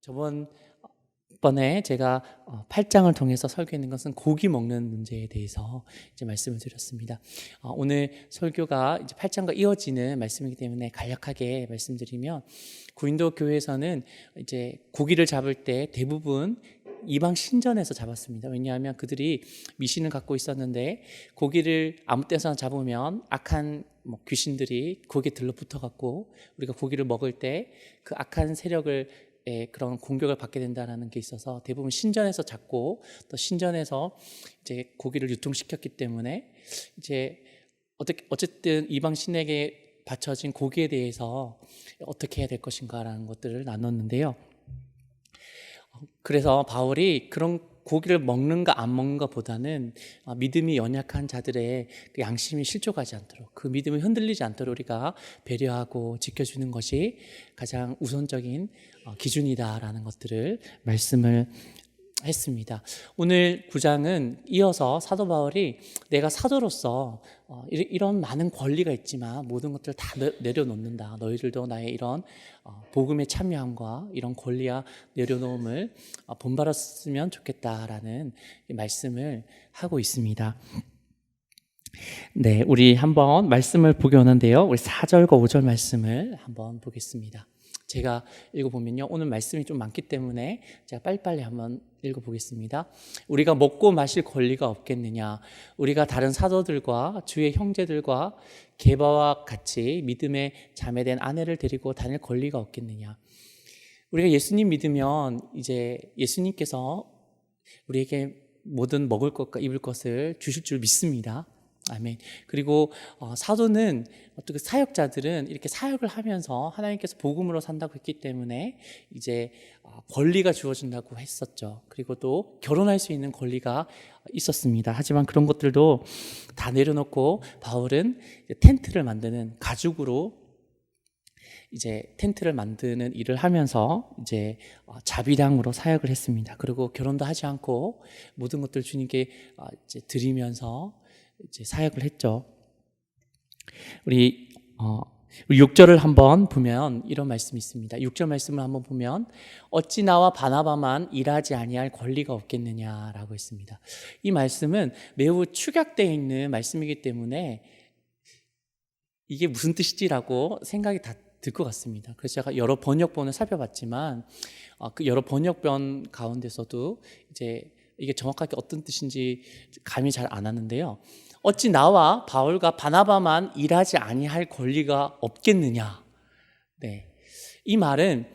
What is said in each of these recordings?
저번에 제가 8장을 통해서 설교했는 것은 고기 먹는 문제에 대해서 이제 말씀을 드렸습니다. 오늘 설교가 이제 8장과 이어지는 말씀이기 때문에 간략하게 말씀드리면, 고린도 교회에서는 이제 고기를 잡을 때 대부분 이방 신전에서 잡았습니다. 왜냐하면 그들이 미신을 갖고 있었는데, 고기를 아무 때나 잡으면 악한 귀신들이 거기에 들러붙어 갖고 우리가 고기를 먹을 때 그 악한 세력을 그런 공격을 받게 된다는 게 있어서 대부분 신전에서 잡고, 또 신전에서 이제 고기를 유통시켰기 때문에 이제 어쨌든 이방 신에게 바쳐진 고기에 대해서 어떻게 해야 될 것인가라는 것들을 나눴는데요. 그래서 바울이 그런 고기를 먹는가 안 먹는가 보다는 믿음이 연약한 자들의 그 양심이 실족하지 않도록, 그 믿음이 흔들리지 않도록 우리가 배려하고 지켜주는 것이 가장 우선적인 기준이다라는 것들을 말씀을 했습니다. 오늘 9장은 이어서 사도 바울이 내가 사도로서 이런 많은 권리가 있지만 모든 것들을 다 내려놓는다. 너희들도 나의 이런 복음에 참여함과 이런 권리와 내려놓음을 본받았으면 좋겠다라는 말씀을 하고 있습니다. 네, 우리 한번 말씀을 보게 오는데요. 우리 4절과 5절 말씀을 한번 보겠습니다. 제가 읽어보면요, 오늘 말씀이 좀 많기 때문에 제가 빨리빨리 한번 읽어보겠습니다. 우리가 먹고 마실 권리가 없겠느냐? 우리가 다른 사도들과 주의 형제들과 게바와 같이 믿음의 자매된 아내를 데리고 다닐 권리가 없겠느냐? 우리가 예수님 믿으면 이제 예수님께서 우리에게 모든 먹을 것과 입을 것을 주실 줄 믿습니다. 아멘. 그리고 사도는, 어떻게 사역자들은 이렇게 사역을 하면서 하나님께서 복음으로 산다고 했기 때문에 이제 권리가 주어진다고 했었죠. 그리고 또 결혼할 수 있는 권리가 있었습니다. 하지만 그런 것들도 다 내려놓고 바울은 텐트를 만드는, 가죽으로 이제 텐트를 만드는 일을 하면서 이제 자비량으로 사역을 했습니다. 그리고 결혼도 하지 않고 모든 것들 주님께 이제 드리면서 이제 사역을 했죠. 우리 6절을 한번 보면 이런 말씀이 있습니다. 6절 말씀을 한번 보면 어찌 나와 바나바만 일하지 아니할 권리가 없겠느냐라고 했습니다. 이 말씀은 매우 축약되어 있는 말씀이기 때문에 이게 무슨 뜻이지라고 생각이 다 들 것 같습니다. 그래서 제가 여러 번역본을 살펴봤지만 그 여러 번역본 가운데서도 이제 이게 정확하게 어떤 뜻인지 감이 잘 안 왔는데요. 어찌 나와 바울과 바나바만 일하지 아니할 권리가 없겠느냐? 네, 이 말은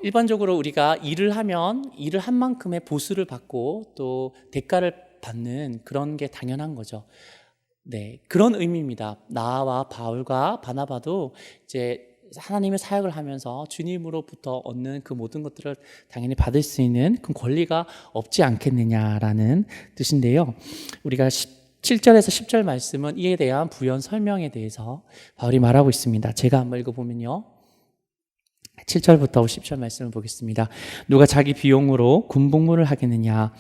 일반적으로 우리가 일을 하면 일을 한 만큼의 보수를 받고 또 대가를 받는 그런 게 당연한 거죠. 네, 그런 의미입니다. 나와 바울과 바나바도 이제 하나님의 사역을 하면서 주님으로부터 얻는 그 모든 것들을 당연히 받을 수 있는 그 권리가 없지 않겠느냐라는 뜻인데요. 우리가 7절에서 10절 말씀은 이에 대한 부연 설명에 대해서 바울이 말하고 있습니다. 제가 한번 읽어보면요, 7절부터 10절 말씀을 보겠습니다. 누가 자기 비용으로 군복무를 하겠느냐?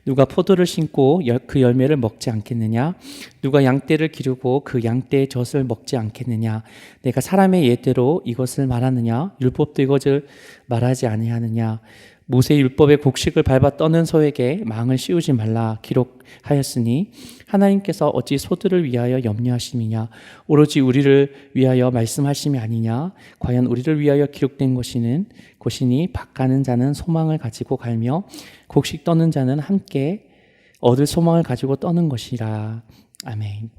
누가 포도를 심고 그 열매를 먹지 않겠느냐? 누가 양떼를 기르고 그 양떼의 젖을 먹지 않겠느냐? 내가 사람의 예대로 이것을 말하느냐? 율법도 이것을 말하지 아니하느냐? 모세 율법의 곡식을 밟아 떠는 소에게 망을 씌우지 말라 기록하였으니 하나님께서 어찌 소들을 위하여 염려하심이냐? 오로지 우리를 위하여 말씀하심이 아니냐? 과연 우리를 위하여 기록된 것이니 밭가는 자는 소망을 가지고 갈며 곡식 떠는 자는 함께 얻을 소망을 가지고 떠는 것이라. 아멘.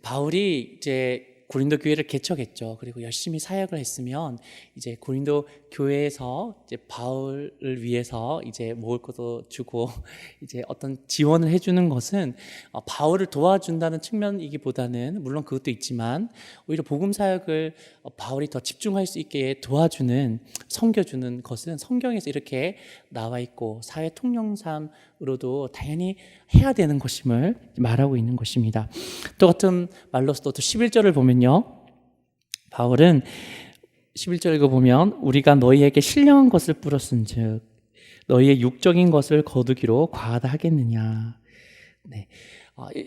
바울이 이제 고린도 교회를 개척했죠. 그리고 열심히 사역을 했으면 이제 고린도 교회에서 이제 바울을 위해서 이제 먹을 것도 주고 이제 어떤 지원을 해주는 것은 바울을 도와준다는 측면이기보다는, 물론 그것도 있지만 오히려 복음 사역을 바울이 더 집중할 수 있게 도와주는, 섬겨주는 것은 성경에서 이렇게 나와 있고 사회 통념상으로도 당연히 해야 되는 것임을 말하고 있는 것입니다. 또 같은 말로서 또 11절을 보면요, 바울은 11절 읽어보면 우리가 너희에게 신령한 것을 뿌렸은즉 너희의 육적인 것을 거두기로 과하다 하겠느냐. 네,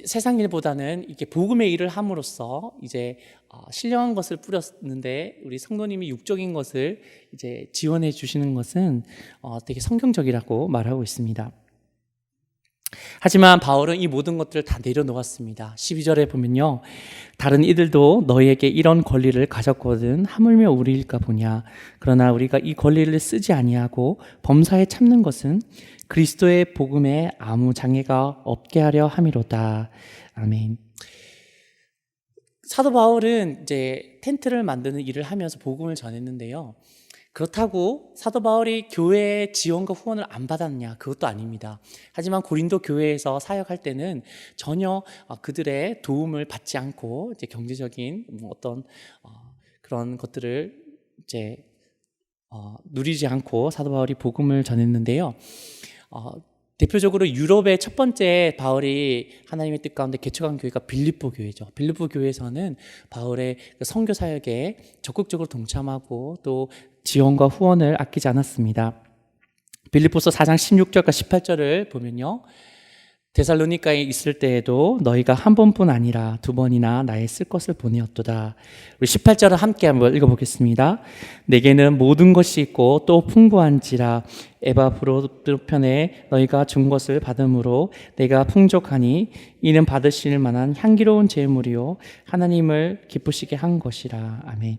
세상 일보다는 이렇게 복음의 일을 함으로써 이제 신령한 것을 뿌렸는데 우리 성도님이 육적인 것을 이제 지원해 주시는 것은 되게 성경적이라고 말하고 있습니다. 하지만 바울은 이 모든 것들을 다 내려놓았습니다. 12절에 보면요, 다른 이들도 너희에게 이런 권리를 가졌거든 하물며 우리일까 보냐. 그러나 우리가 이 권리를 쓰지 아니하고 범사에 참는 것은 그리스도의 복음에 아무 장애가 없게 하려 함이로다. 아멘. 사도 바울은 이제 텐트를 만드는 일을 하면서 복음을 전했는데요. 그렇다고 사도 바울이 교회의 지원과 후원을 안 받았냐? 그것도 아닙니다. 하지만 고린도 교회에서 사역할 때는 전혀 그들의 도움을 받지 않고 이제 경제적인 어떤 그런 것들을 이제 누리지 않고 사도 바울이 복음을 전했는데요. 대표적으로 유럽의 첫 번째 바울이 하나님의 뜻 가운데 개척한 교회가 빌립보 교회죠. 빌립보 교회에서는 바울의 선교 사역에 적극적으로 동참하고 또 지원과 후원을 아끼지 않았습니다. 빌립보서 4장 16절과 18절을 보면요, 데살로니가에 있을 때에도 너희가 한 번뿐 아니라 두 번이나 나의 쓸 것을 보내었도다. 우리 18절을 함께 한번 읽어보겠습니다. 내게는 모든 것이 있고 또 풍부한지라 에바브로편에 너희가 준 것을 받음으로 내가 풍족하니 이는 받으실 만한 향기로운 제물이요 하나님을 기쁘시게 한 것이라. 아멘.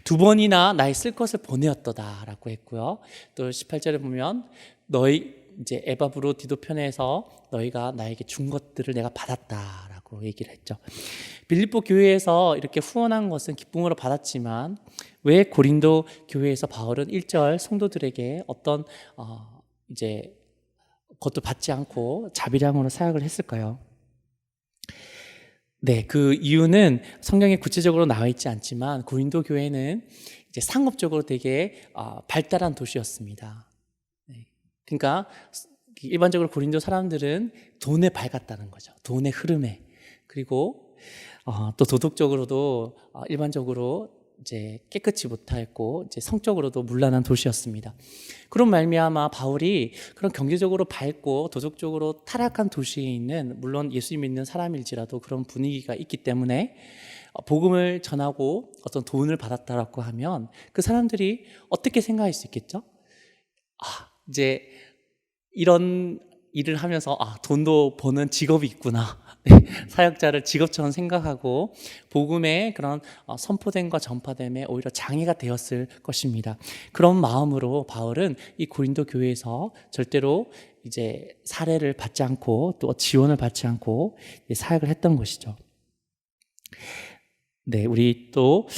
두 번이나 나의 쓸 것을 보내었도다 라고 했고요. 또 18절에 보면 너희 이제 에바브로 디도 편에서 너희가 나에게 준 것들을 내가 받았다라고 얘기를 했죠. 빌립보 교회에서 이렇게 후원한 것은 기쁨으로 받았지만 왜 고린도 교회에서 바울은 1절 성도들에게 어떤 이제 그것도 받지 않고 자비량으로 사역을 했을까요? 네, 그 이유는 성경에 구체적으로 나와 있지 않지만 고린도 교회는 이제 상업적으로 되게 발달한 도시였습니다. 그러니까 일반적으로 고린도 사람들은 돈에 밝았다는 거죠. 돈의 흐름에. 그리고 또 도덕적으로도 일반적으로 이제 깨끗이 못하였고 이제 성적으로도 문란한 도시였습니다. 그런 말미암아 바울이 그런 경제적으로 밝고 도덕적으로 타락한 도시에 있는, 물론 예수 믿는 사람일지라도 그런 분위기가 있기 때문에 복음을 전하고 어떤 돈을 받았다라고 하면 그 사람들이 어떻게 생각할 수 있겠죠? 이제 이런 일을 하면서 돈도 버는 직업이 있구나. 사역자를 직업처럼 생각하고 복음의 그런 선포됨과 전파됨에 오히려 장애가 되었을 것입니다. 그런 마음으로 바울은 이 고린도 교회에서 절대로 이제 사례를 받지 않고 또 지원을 받지 않고 사역을 했던 것이죠. 네, 우리 또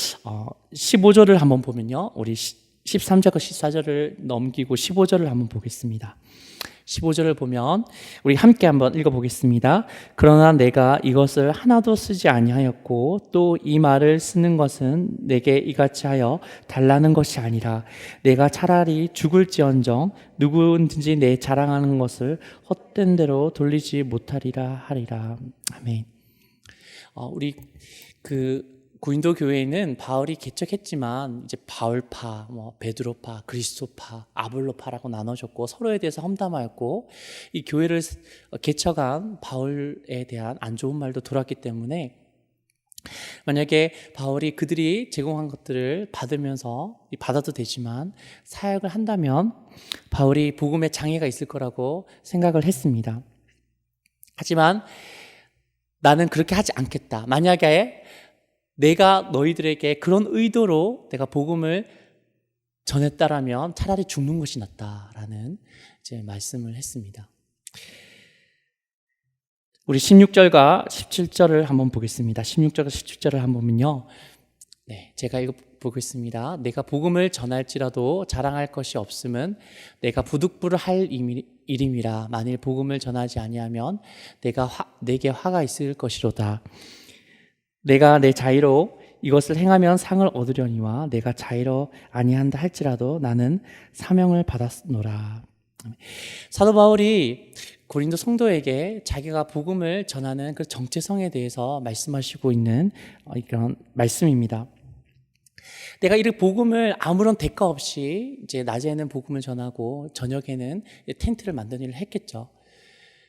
15절을 한번 보면요, 우리 13절과 14절을 넘기고 15절을 한번 보겠습니다. 15절을 보면 우리 함께 한번 읽어보겠습니다. 그러나 내가 이것을 하나도 쓰지 아니하였고 또 이 말을 쓰는 것은 내게 이같이 하여 달라는 것이 아니라 내가 차라리 죽을지언정 누구든지 내 자랑하는 것을 헛된 대로 돌리지 못하리라 하리라. 아멘. 우리 고린도 교회는 바울이 개척했지만 이제 바울파, 베드로파, 그리스도파, 아볼로파라고 나눠졌고 서로에 대해서 험담하였고 이 교회를 개척한 바울에 대한 안 좋은 말도 돌았기 때문에 만약에 바울이 그들이 제공한 것들을 받으면서 받아도 되지만 사역을 한다면 바울이 복음에 장애가 있을 거라고 생각을 했습니다. 하지만 나는 그렇게 하지 않겠다. 만약에 내가 너희들에게 그런 의도로 내가 복음을 전했다라면 차라리 죽는 것이 낫다라는 이제 말씀을 했습니다. 우리 16절과 17절을 한번 보겠습니다. 16절과 17절을 한번 보면요, 네, 제가 읽어보겠습니다. 내가 복음을 전할지라도 자랑할 것이 없음은 내가 부득불을 할 일임이라. 만일 복음을 전하지 아니하면 내게 화가 있을 것이로다. 내가 내 자의로 이것을 행하면 상을 얻으려니와 내가 자의로 아니한다 할지라도 나는 사명을 받았노라. 사도 바울이 고린도 성도에게 자기가 복음을 전하는 그 정체성에 대해서 말씀하시고 있는 그런 말씀입니다. 내가 이 복음을 아무런 대가 없이 이제 낮에는 복음을 전하고 저녁에는 텐트를 만드는 일을 했겠죠.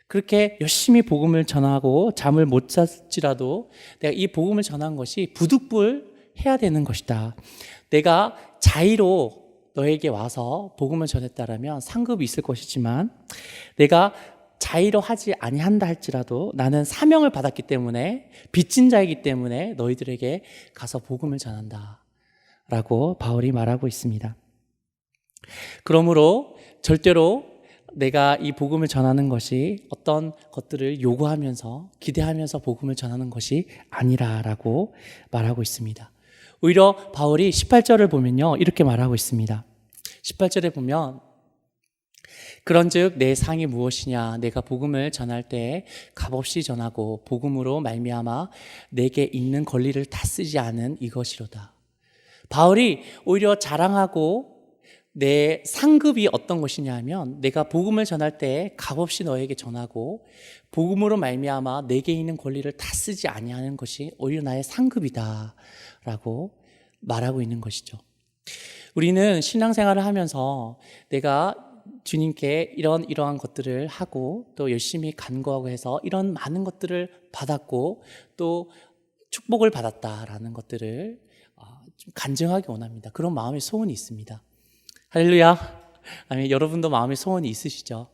그렇게 열심히 복음을 전하고 잠을 못 잤지라도 내가 이 복음을 전한 것이 부득불해야 되는 것이다. 내가 자의로 너에게 와서 복음을 전했다라면 상급이 있을 것이지만, 내가 자의로 하지 아니한다 할지라도 나는 사명을 받았기 때문에, 빚진 자이기 때문에 너희들에게 가서 복음을 전한다 라고 바울이 말하고 있습니다. 그러므로 절대로 내가 이 복음을 전하는 것이 어떤 것들을 요구하면서 기대하면서 복음을 전하는 것이 아니라라고 말하고 있습니다. 오히려 바울이 18절을 보면요, 이렇게 말하고 있습니다. 18절에 보면, 그런즉 내 상이 무엇이냐? 내가 복음을 전할 때 값없이 전하고 복음으로 말미암아 내게 있는 권리를 다 쓰지 않은 이것이로다. 바울이 오히려 자랑하고 내 상급이 어떤 것이냐 하면, 내가 복음을 전할 때 값없이 너에게 전하고 복음으로 말미암아 내게 있는 권리를 다 쓰지 아니하는 것이 오히려 나의 상급이다 라고 말하고 있는 것이죠. 우리는 신앙생활을 하면서 내가 주님께 이러한 것들을 하고 또 열심히 간구하고 해서 이런 많은 것들을 받았고 또 축복을 받았다라는 것들을 좀 간증하기 원합니다. 그런 마음의 소원이 있습니다. 할렐루야. 아멘. 여러분도 마음의 소원이 있으시죠?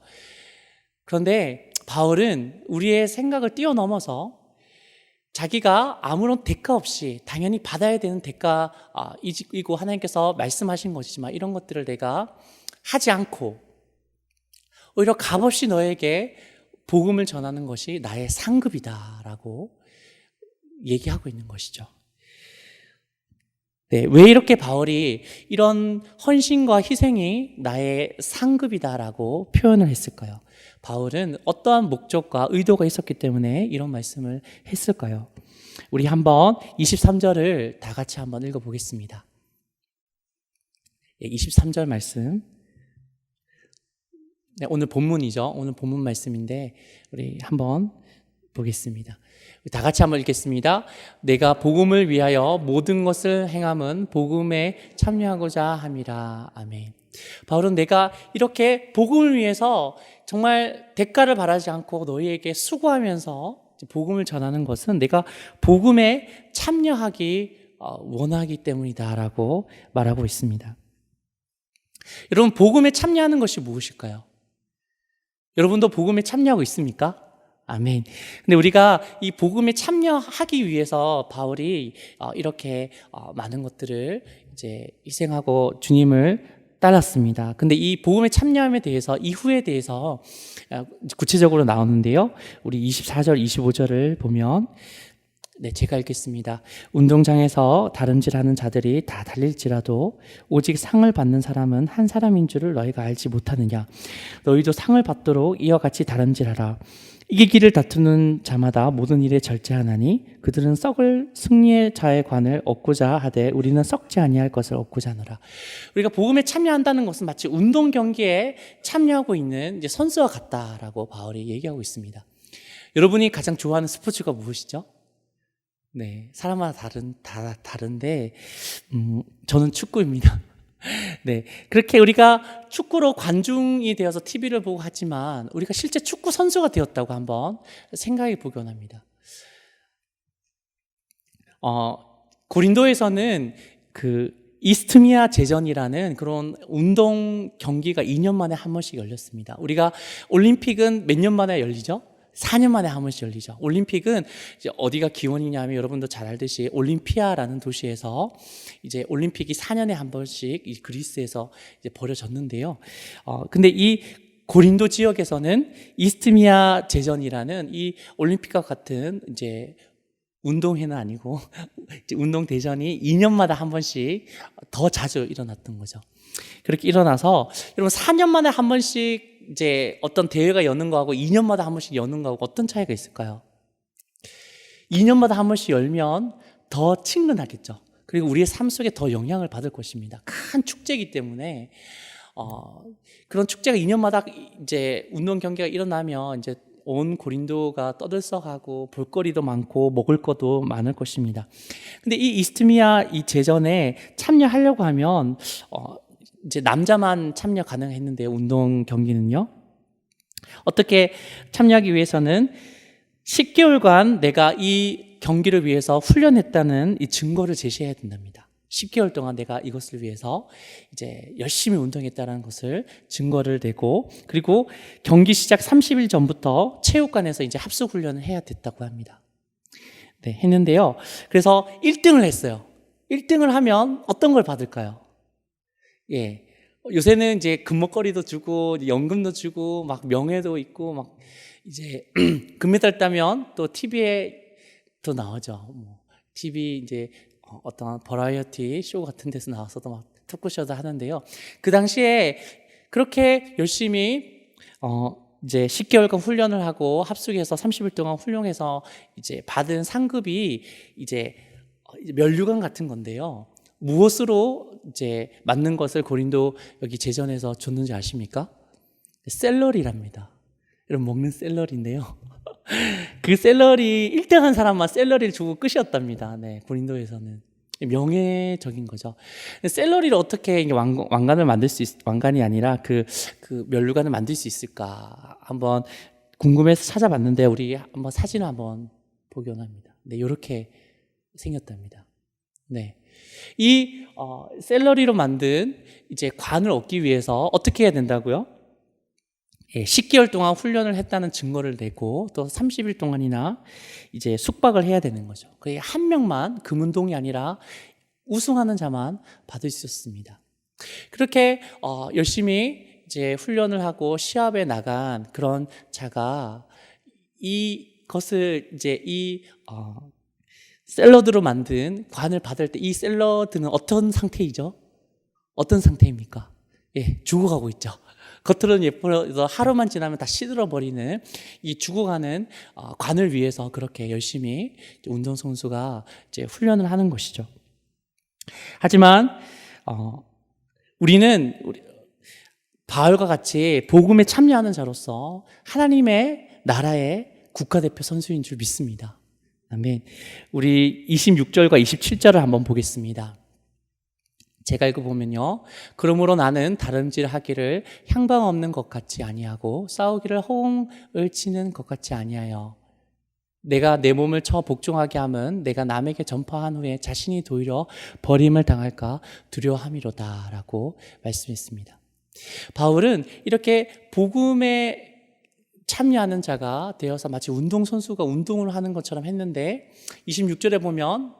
그런데 바울은 우리의 생각을 뛰어넘어서 자기가 아무런 대가 없이 당연히 받아야 되는 대가이고 하나님께서 말씀하신 것이지만 이런 것들을 내가 하지 않고 오히려 값없이 너에게 복음을 전하는 것이 나의 상급이다라고 얘기하고 있는 것이죠. 네, 왜 이렇게 바울이 이런 헌신과 희생이 나의 상급이다라고 표현을 했을까요? 바울은 어떠한 목적과 의도가 있었기 때문에 이런 말씀을 했을까요? 우리 한번 23절을 다 같이 한번 읽어보겠습니다. 23절 말씀. 네, 오늘 본문이죠. 오늘 본문 말씀인데 우리 한번 보겠습니다. 다 같이 한번 읽겠습니다. 내가 복음을 위하여 모든 것을 행함은 복음에 참여하고자 함이라. 아멘. 바울은 내가 이렇게 복음을 위해서 정말 대가를 바라지 않고 너희에게 수고하면서 복음을 전하는 것은 내가 복음에 참여하기 원하기 때문이다라고 말하고 있습니다. 여러분, 복음에 참여하는 것이 무엇일까요? 여러분도 복음에 참여하고 있습니까? 아멘. 근데 우리가 이 복음에 참여하기 위해서 바울이 이렇게 많은 것들을 이제 희생하고 주님을 따랐습니다. 근데 이 복음에 참여함에 대해서 이후에 대해서 구체적으로 나오는데요. 우리 24절, 25절을 보면 네, 제가 읽겠습니다. 운동장에서 다름질하는 자들이 다 달릴지라도 오직 상을 받는 사람은 한 사람인 줄을 너희가 알지 못하느냐. 너희도 상을 받도록 이와 같이 다름질하라. 이기기를 다투는 자마다 모든 일에 절제하나니 그들은 썩을 승리의 자의 관을 얻고자 하되 우리는 썩지 아니할 것을 얻고자 하노라. 우리가 복음에 참여한다는 것은 마치 운동 경기에 참여하고 있는 이제 선수와 같다라고 바울이 얘기하고 있습니다. 여러분이 가장 좋아하는 스포츠가 무엇이죠? 네, 사람마다 다른데 저는 축구입니다. 네, 그렇게 우리가 축구로 관중이 되어서 TV를 보고 하지만 우리가 실제 축구 선수가 되었다고 한번 생각해 보기 원합니다. 고린도에서는 그 이스트미아 제전이라는 그런 운동 경기가 2년 만에 한 번씩 열렸습니다. 우리가 올림픽은 몇 년 만에 열리죠? 4년 만에 한 번씩 열리죠. 올림픽은 이제 어디가 기원이냐면 여러분도 잘 알듯이 올림피아라는 도시에서 이제 올림픽이 4년에 한 번씩 이 그리스에서 이제 벌어졌는데요. 근데 이 고린도 지역에서는 이스트미아 제전이라는 이 올림픽과 같은 이제 운동회는 아니고 이제 운동 대전이 2년마다 한 번씩 더 자주 일어났던 거죠. 그렇게 일어나서 여러분 4년 만에 한 번씩 이제 어떤 대회가 여는 거하고 2년마다 한 번씩 여는 거하고 어떤 차이가 있을까요? 2년마다 한 번씩 열면 더 친근하겠죠. 그리고 우리의 삶 속에 더 영향을 받을 것입니다. 큰 축제이기 때문에 그런 축제가 2년마다 이제 운동 경기가 일어나면 이제 온 고린도가 떠들썩하고 볼거리도 많고 먹을 것도 많을 것입니다. 근데 이 이스트미아 이 제전에 참여하려고 하면 이제 남자만 참여 가능했는데 운동 경기는요. 어떻게 참여하기 위해서는 10개월간 내가 이 경기를 위해서 훈련했다는 이 증거를 제시해야 된답니다. 10개월 동안 내가 이것을 위해서 이제 열심히 운동했다는 것을 증거를 내고, 그리고 경기 시작 30일 전부터 체육관에서 이제 합숙 훈련을 해야 됐다고 합니다. 네, 했는데요. 그래서 1등을 했어요. 1등을 하면 어떤 걸 받을까요? 예. 요새는 이제 금목걸이도 주고 연금도 주고 막 명예도 있고 막 이제 금메달 따면 또 TV에 또 나오죠. 뭐 TV 이제 어떤 버라이어티 쇼 같은 데서 나와서도 막 토크쇼도 하는데요. 그 당시에 그렇게 열심히 이제 10개월간 훈련을 하고 합숙해서 30일 동안 훈련해서 이제 받은 상급이 이제 면류관 같은 건데요. 무엇으로 이제 맞는 것을 고린도 여기 제전에서 줬는지 아십니까? 샐러리랍니다. 여러분, 먹는 샐러리인데요. 그 샐러리 1등 한 사람만 샐러리를 주고 끝이었답니다. 네, 고린도에서는 명예적인 거죠. 샐러리를 어떻게 왕관을 만들 수 왕관이 아니라 그 면류관을 만들 수 있을까 한번 궁금해서 찾아봤는데 우리 한번 사진을 한번 보기 원합니다. 네, 이렇게 생겼답니다. 네, 이 샐러리로 만든 이제 관을 얻기 위해서 어떻게 해야 된다고요? 10개월 동안 훈련을 했다는 증거를 내고 또 30일 동안이나 이제 숙박을 해야 되는 거죠. 거의 한 명만, 금운동이 아니라 우승하는 자만 받을 수 있었습니다. 그렇게 열심히 이제 훈련을 하고 시합에 나간 그런 자가 이것을 이제 샐러드로 만든 관을 받을 때 이 샐러드는 어떤 상태이죠? 어떤 상태입니까? 예, 죽어가고 있죠. 겉으로는 예뻐서 하루만 지나면 다 시들어버리는 이 죽어가는 관을 위해서 그렇게 열심히 운동선수가 이제 훈련을 하는 것이죠. 하지만 우리는 바울과 같이 복음에 참여하는 자로서 하나님의 나라의 국가대표 선수인 줄 믿습니다. 아멘. 우리 26절과 27절을 한번 보겠습니다. 제가 읽어보면요. 그러므로 나는 다름질하기를 향방 없는 것 같이 아니하고 싸우기를 허공을 치는 것 같이 아니하여 내가 내 몸을 쳐 복종하게 함은 내가 남에게 전파한 후에 자신이 도리어 버림을 당할까 두려워함이로다 라고 말씀했습니다. 바울은 이렇게 복음에 참여하는 자가 되어서 마치 운동선수가 운동을 하는 것처럼 했는데 26절에 보면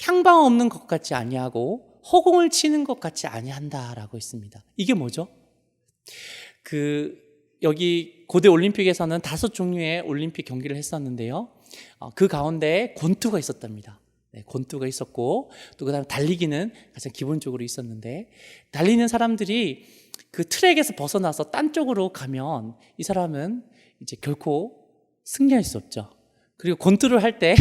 향방 없는 것 같이 아니하고 허공을 치는 것 같이 아니한다라고 있습니다. 이게 뭐죠? 여기 고대 올림픽에서는 5종류의 올림픽 경기를 했었는데요. 그 가운데 권투가 있었답니다. 네, 권투가 있었고 또 그다음에 달리기는 가장 기본적으로 있었는데 달리는 사람들이 그 트랙에서 벗어나서 딴 쪽으로 가면 이 사람은 이제 결코 승리할 수 없죠. 그리고 권투를 할 때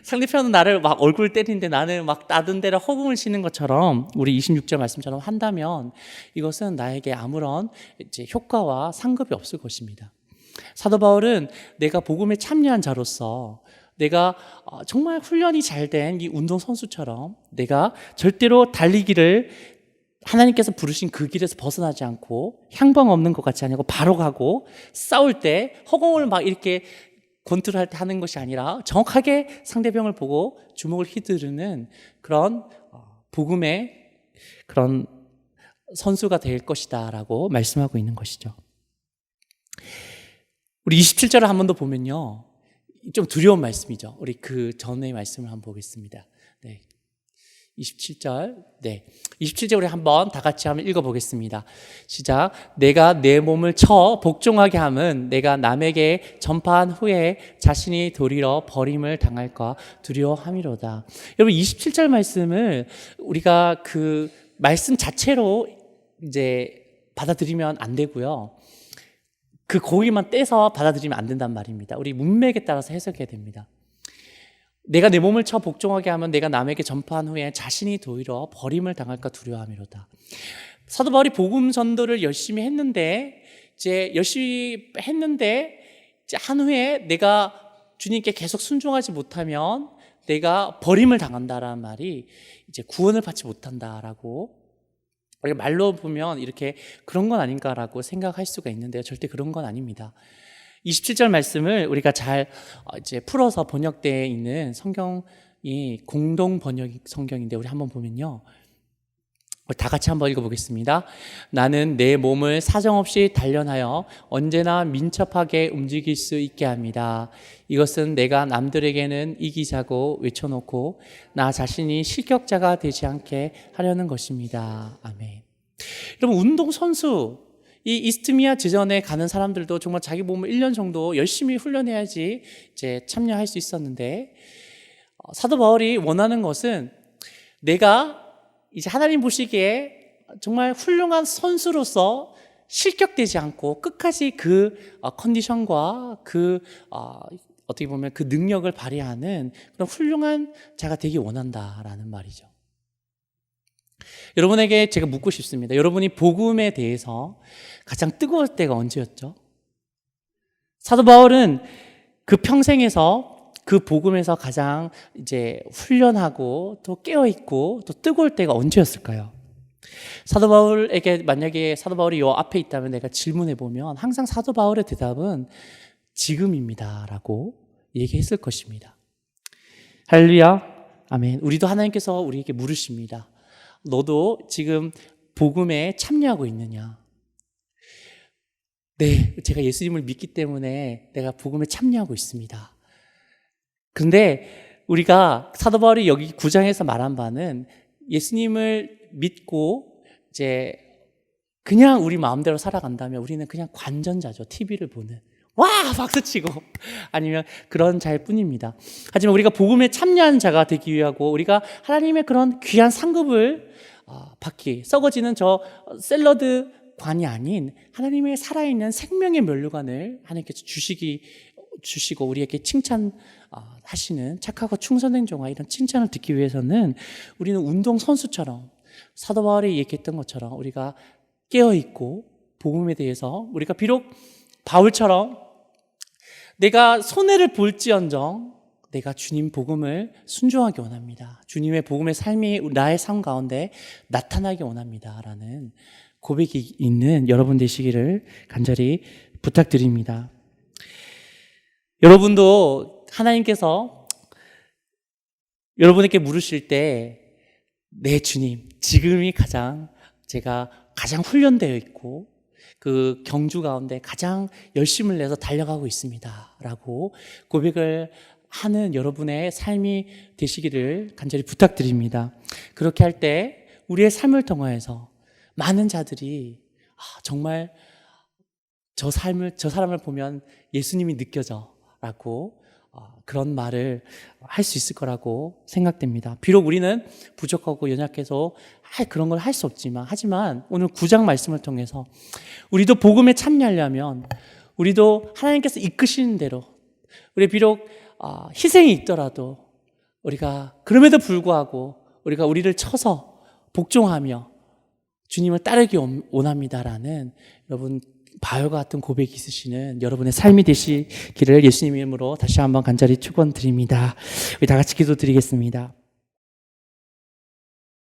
상대편은 나를 막 얼굴 때리는데 나는 막 나든 데를 허공을 치는 것처럼 우리 26절 말씀처럼 한다면 이것은 나에게 아무런 이제 효과와 상급이 없을 것입니다. 사도 바울은 내가 복음에 참여한 자로서 내가 정말 훈련이 잘 된 이 운동선수처럼 내가 절대로 달리기를 하나님께서 부르신 그 길에서 벗어나지 않고 향방 없는 것 같이 아니고 바로 가고 싸울 때 허공을 막 이렇게 권투를 할 때 하는 것이 아니라 정확하게 상대방을 보고 주먹을 휘두르는 그런 복음의 그런 선수가 될 것이다 라고 말씀하고 있는 것이죠. 우리 27절을 한 번 더 보면요, 좀 두려운 말씀이죠. 우리 그 전의 말씀을 한번 보겠습니다. 네, 27절. 네, 27절 우리 한번 다 같이 한번 읽어보겠습니다. 시작. 내가 내 몸을 쳐 복종하게 함은 내가 남에게 전파한 후에 자신이 도리어 버림을 당할까 두려워함이로다. 여러분, 27절 말씀을 우리가 그 말씀 자체로 이제 받아들이면 안 되고요. 그 고기만 떼서 받아들이면 안 된단 말입니다. 우리 문맥에 따라서 해석해야 됩니다. 내가 내 몸을 쳐 복종하게 하면 내가 남에게 전파한 후에 자신이 도리어 버림을 당할까 두려워함이로다. 사도 바울이 복음 전도를 열심히 했는데 이제 한 후에 내가 주님께 계속 순종하지 못하면 내가 버림을 당한다라는 말이 이제 구원을 받지 못한다라고 우리가 말로 보면 이렇게 그런 건 아닌가라고 생각할 수가 있는데요. 절대 그런 건 아닙니다. 27절 말씀을 우리가 잘 이제 풀어서 번역되어 있는 성경이 공동 번역 성경인데 우리 한번 보면요. 다 같이 한번 읽어보겠습니다. 나는 내 몸을 사정없이 단련하여 언제나 민첩하게 움직일 수 있게 합니다. 이것은 내가 남들에게는 이기자고 외쳐놓고 나 자신이 실격자가 되지 않게 하려는 것입니다. 아멘. 여러분, 운동선수, 이 이스트미아 지전에 가는 사람들도 정말 자기 몸을 1년 정도 열심히 훈련해야지 이제 참여할 수 있었는데, 사도 바울이 원하는 것은 내가 이제 하나님 보시기에 정말 훌륭한 선수로서 실격되지 않고 끝까지 그 컨디션과 그 어떻게 보면 그 능력을 발휘하는 그런 훌륭한 자가 되기 원한다라는 말이죠. 여러분에게 제가 묻고 싶습니다. 여러분이 복음에 대해서 가장 뜨거울 때가 언제였죠? 사도 바울은 그 평생에서 그 복음에서 가장 이제 훈련하고 또 깨어있고 또 뜨거울 때가 언제였을까요? 사도 바울에게 만약에 사도 바울이 요 앞에 있다면 내가 질문해 보면 항상 사도 바울의 대답은 지금입니다 라고 얘기했을 것입니다. 할렐루야, 아멘. 우리도 하나님께서 우리에게 물으십니다. 너도 지금 복음에 참여하고 있느냐? 네, 제가 예수님을 믿기 때문에 내가 복음에 참여하고 있습니다. 그런데 우리가 사도 바울이 여기 9장에서 말한 바는 예수님을 믿고 이제 그냥 우리 마음대로 살아간다면 우리는 그냥 관전자죠. TV를 보는. 와! 박수치고. 아니면 그런 자일 뿐입니다. 하지만 우리가 복음에 참여한 자가 되기 위하고 우리가 하나님의 그런 귀한 상급을 받기, 썩어지는 저 샐러드 관이 아닌 하나님의 살아있는 생명의 면류관을 하나님께서 주시고 우리에게 칭찬하시는 착하고 충성된 종아, 이런 칭찬을 듣기 위해서는 우리는 운동선수처럼 사도 바울이 얘기했던 것처럼 우리가 깨어있고 복음에 대해서 우리가 비록 바울처럼 내가 손해를 볼지언정 내가 주님 복음을 순종하기 원합니다. 주님의 복음의 삶이 나의 삶 가운데 나타나기 원합니다 라는 고백이 있는 여러분 되시기를 간절히 부탁드립니다. 여러분도 하나님께서 여러분에게 물으실 때 네 주님, 지금이 제가 가장 훈련되어 있고 그 경주 가운데 가장 열심을 내서 달려가고 있습니다 라고 고백을 하는 여러분의 삶이 되시기를 간절히 부탁드립니다. 그렇게 할 때 우리의 삶을 통하여서 많은 자들이 정말 저 사람을 보면 예수님이 느껴져 라고 그런 말을 할 수 있을 거라고 생각됩니다. 비록 우리는 부족하고 연약해서 그런 걸 할 수 없지만, 하지만 오늘 9장 말씀을 통해서 우리도 복음에 참여하려면 우리도 하나님께서 이끄시는 대로 우리 비록 희생이 있더라도 우리가 그럼에도 불구하고 우리가 우리를 쳐서 복종하며 주님을 따르기 원합니다라는 여러분 바울과 같은 고백이 있으시는 여러분의 삶이 되시기를 예수님 이름으로 다시 한번 간절히 축원드립니다. 우리 다 같이 기도드리겠습니다.